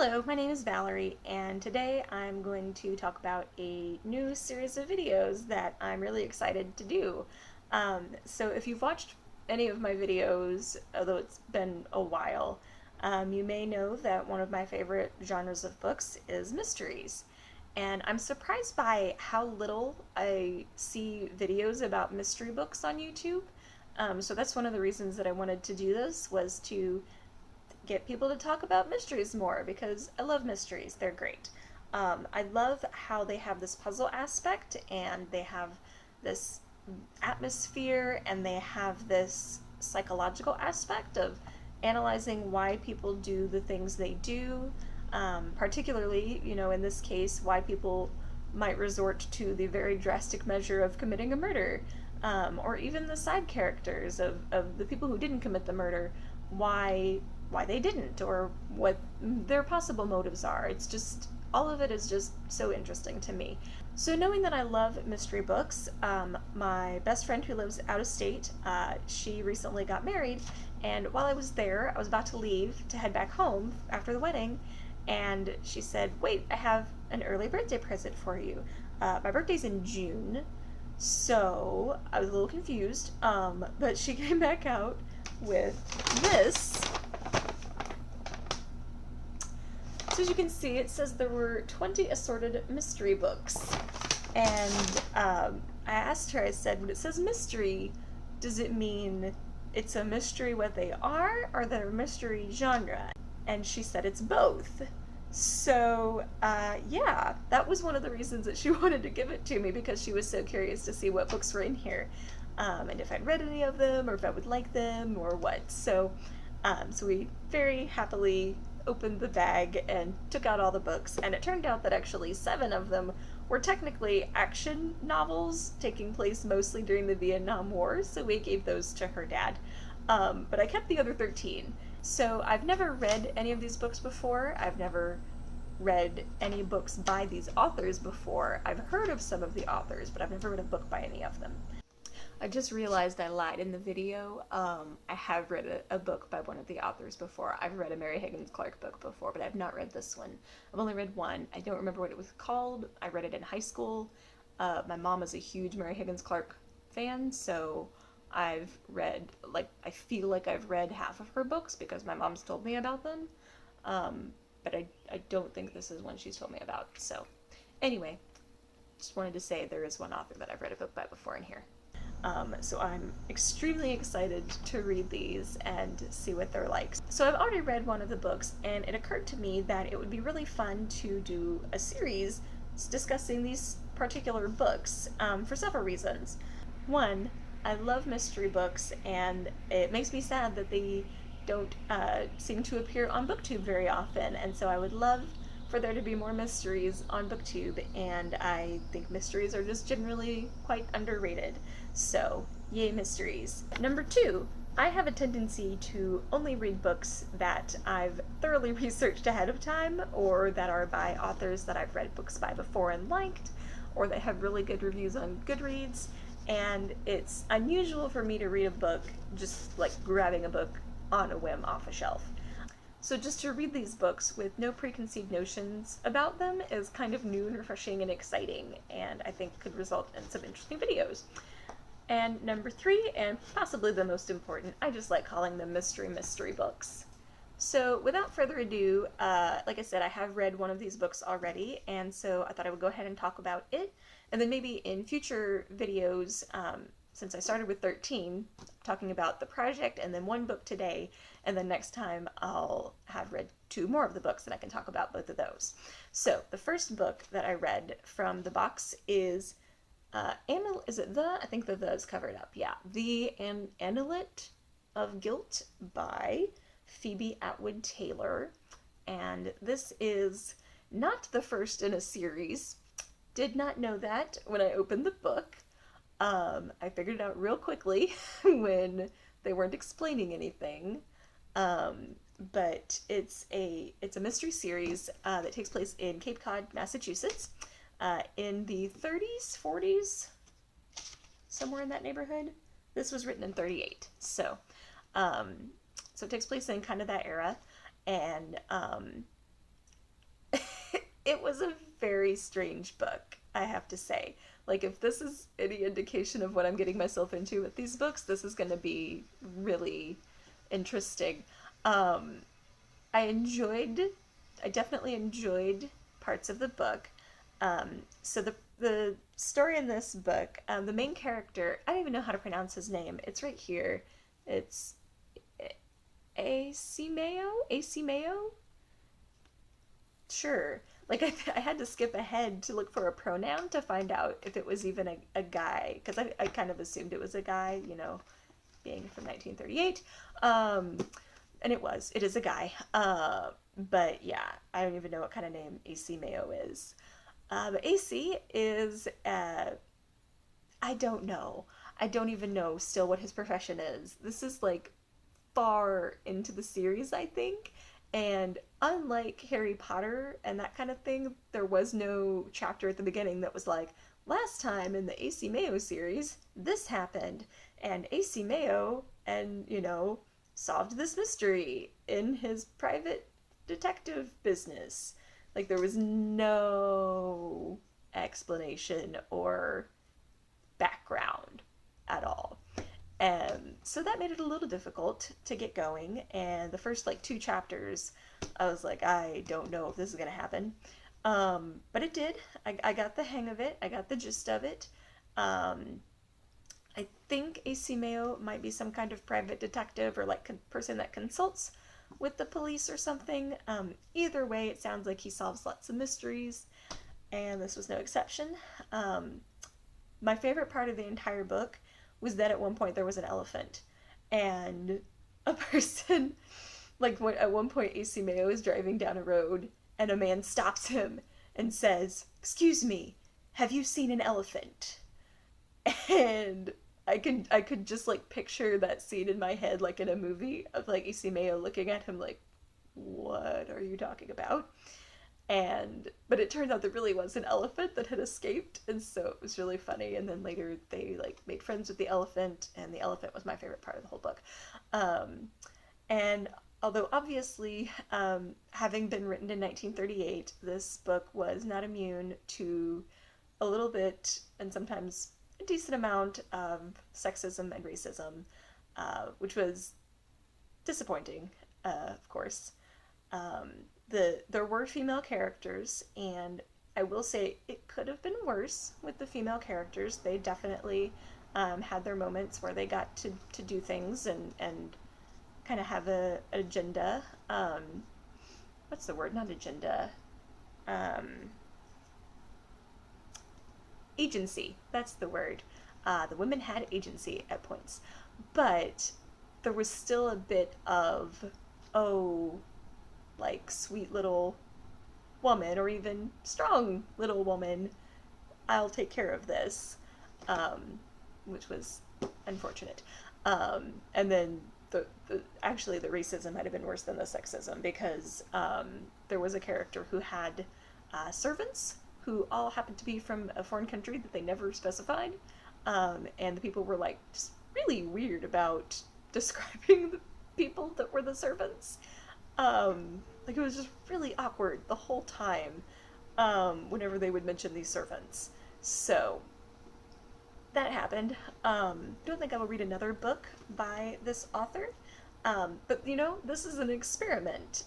Hello, my name is Valerie, and today I'm going to talk about a new series of videos that I'm really excited to do. So if you've watched any of my videos, although it's been a while, you may know that one of my favorite genres of books is mysteries. And I'm surprised by how little I see videos about mystery books on YouTube. So that's one of the reasons that I wanted to do this, was to get people to talk about mysteries more because I love mysteries. They're great. I love how they have this puzzle aspect and they have this atmosphere and they have this psychological aspect of analyzing why people do the things they do. Particularly, in this case, why people might resort to the very drastic measure of committing a murder. Or even the side characters of the people who didn't commit the murder, why they didn't, or what their possible motives are. It's just, all of it is just so interesting to me. So knowing that I love mystery books, my best friend who lives out of state, she recently got married, and while I was there, I was about to leave to head back home after the wedding, and she said, "Wait, I have an early birthday present for you. My birthday's in June." So I was a little confused, but she came back out with this. So as you can see, it says there were 20 assorted mystery books. And I asked her, I said, when it says mystery, does it mean it's a mystery what they are, or they're a mystery genre? And she said it's both. So, yeah, that was one of the reasons that she wanted to give it to me, because she was so curious to see what books were in here, and if I'd read any of them, or if I would like them, or what. So we very happily opened the bag and took out all the books, and it turned out that actually 7 of them were technically action novels taking place mostly during the Vietnam War, so we gave those to her dad. But I kept the other 13. So I've never read any of these books before. I've never read any books by these authors before. I've heard of some of the authors, but I've never read a book by any of them. I just realized I lied in the video. I have read a book by one of the authors before. I've read a Mary Higgins Clark book before, but I've not read this one. I've only read one. I don't remember what it was called. I read it in high school. My mom is a huge Mary Higgins Clark fan, so I've read, I feel like I've read half of her books because my mom's told me about them. But I don't think this is one she's told me about. So anyway, just wanted to say there is one author that I've read a book by before in here. So I'm extremely excited to read these and see what they're like. So I've already read one of the books, and it occurred to me that it would be really fun to do a series discussing these particular books, for several reasons. One, I love mystery books, and it makes me sad that they don't seem to appear on BookTube very often, and so I would love for there to be more mysteries on BookTube, and I think mysteries are just generally quite underrated. So, yay mysteries. Number 2, I have a tendency to only read books that I've thoroughly researched ahead of time, or that are by authors that I've read books by before and liked, or that have really good reviews on Goodreads, and it's unusual for me to read a book just like grabbing a book on a whim off a shelf. So just to read these books with no preconceived notions about them is kind of new and refreshing and exciting, and I think could result in some interesting videos. And number 3, and possibly the most important, I just like calling them mystery books. So without further ado, like I said, I have read one of these books already, and so I thought I would go ahead and talk about it, and then maybe in future videos, since I started with 13, talking about the project and then one book today, and then next time I'll have read 2 more of the books and I can talk about both of those. So the first book that I read from the box is, is it the? I think the is covered up, yeah. The Amulet of Guilt by Phoebe Atwood Taylor, and this is not the first in a series. Did not know that when I opened the book. I figured it out real quickly when they weren't explaining anything. But it's a mystery series that takes place in Cape Cod, Massachusetts, in the 30s, 40s, somewhere in that neighborhood. This was written in 38, so it takes place in kind of that era, and it was a very strange book, I have to say. Like, if this is any indication of what I'm getting myself into with these books, this is going to be really interesting. Um, I enjoyed, I definitely enjoyed parts of the book. So the story in this book, the main character, I don't even know how to pronounce his name. It's right here. It's AC Mayo? Sure. Like, I had to skip ahead to look for a pronoun to find out if it was even a guy, because I kind of assumed it was a guy, being from 1938. And it is a guy. But yeah, I don't even know what kind of name AC Mayo is. But AC is, I don't know. I don't even know still what his profession is. This is like far into the series, I think. And unlike Harry Potter and that kind of thing, there was no chapter at the beginning that was like, last time in the AC Mayo series, this happened. And AC Mayo, and, solved this mystery in his private detective business. Like, there was no explanation or background at all. So that made it a little difficult to get going. And the first, like, two chapters, I was like, I don't know if this is going to happen. But it did. I got the hang of it. I got the gist of it. I think AC Mayo might be some kind of private detective or, like, person that consults with the police or something. Either way, it sounds like he solves lots of mysteries, and this was no exception. My favorite part of the entire book was that at one point there was an elephant, and a person, like, at one point AC Mayo is driving down a road, and a man stops him and says, "Excuse me, have you seen an elephant?" And I could just, like, picture that scene in my head, like in a movie, of, like, AC Mayo looking at him like, what are you talking about? But it turned out there really was an elephant that had escaped, and so it was really funny. And then later they, like, made friends with the elephant, and the elephant was my favorite part of the whole book. And although obviously, having been written in 1938, this book was not immune to a little bit, and sometimes a decent amount, of sexism and racism, which was disappointing, of course. There were female characters, and I will say it could have been worse with the female characters. They definitely, had their moments where they got to do things and kind of have an agenda. What's the word? Not agenda. Um, Agency. That's the word. The women had agency at points. But there was still a bit of, oh, like, sweet little woman, or even strong little woman, I'll take care of this, which was unfortunate. And then actually the racism might have been worse than the sexism, because there was a character who had servants who all happened to be from a foreign country that they never specified, and the people were, like, just really weird about describing the people that were the servants. Like, it was just really awkward the whole time, whenever they would mention these servants. So that happened. Don't think I will read another book by this author. But, this is an experiment,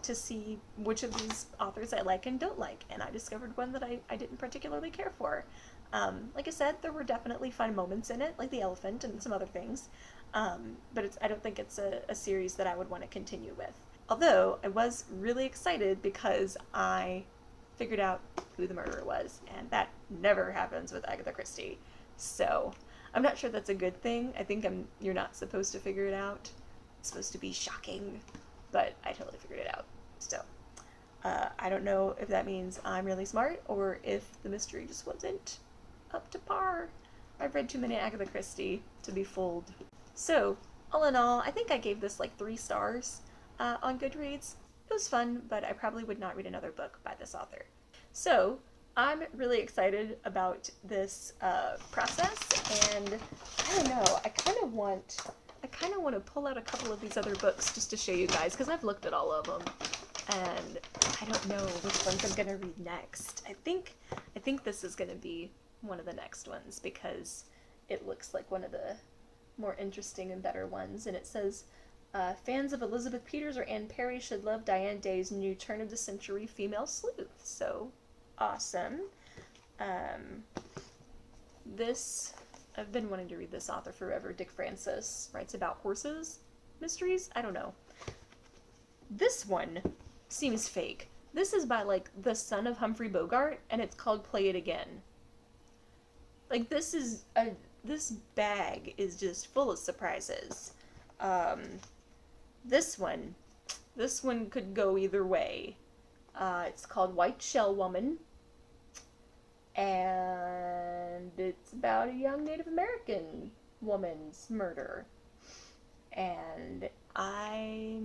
to see which of these authors I like and don't like. And I discovered one that I didn't particularly care for. Like I said, there were definitely fun moments in it, like the elephant and some other things. But I don't think it's a series that I would want to continue with. Although, I was really excited because I figured out who the murderer was, and that never happens with Agatha Christie. So, I'm not sure that's a good thing. I think you're not supposed to figure it out. It's supposed to be shocking, but I totally figured it out. So, I don't know if that means I'm really smart, or if the mystery just wasn't up to par. I've read too many Agatha Christie to be fooled. So, all in all, I think I gave this like 3 stars on Goodreads. It was fun, but I probably would not read another book by this author. So, I'm really excited about this process, and I don't know, I kind of want to pull out a couple of these other books just to show you guys, because I've looked at all of them. and I don't know which ones I'm gonna read next. I think this is gonna be one of the next ones because it looks like one of the more interesting and better ones. And it says, fans of Elizabeth Peters or Anne Perry should love Diane Day's new turn of the century female sleuth. So awesome. This, I've been wanting to read this author forever. Dick Francis writes about horses mysteries. I don't know. This one seems fake. This is by like the son of Humphrey Bogart, and it's called Play It Again. Like this bag is just full of surprises. This one could go either way. It's called White Shell Woman, and it's about a young Native American woman's murder. And I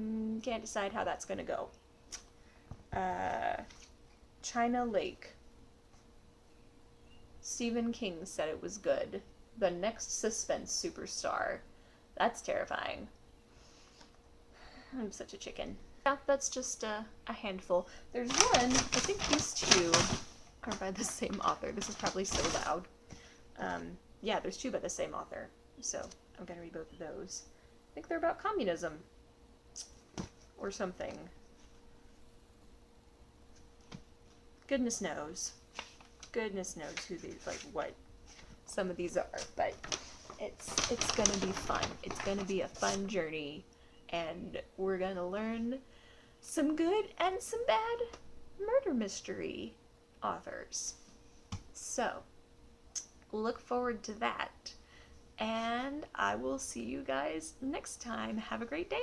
can't decide how that's gonna go. China Lake. Stephen King said it was good. The next suspense superstar. That's terrifying. I'm such a chicken. Yeah, that's just a handful. There's one, I think these two are by the same author. This is probably so loud. Yeah, there's two by the same author. So I'm gonna read both of those. I think they're about communism. Or something. Goodness knows. Goodness knows who these, like, what some of these are. But it's gonna be fun. It's gonna be a fun journey. And we're gonna learn some good and some bad murder mystery authors. So, look forward to that. And I will see you guys next time. Have a great day.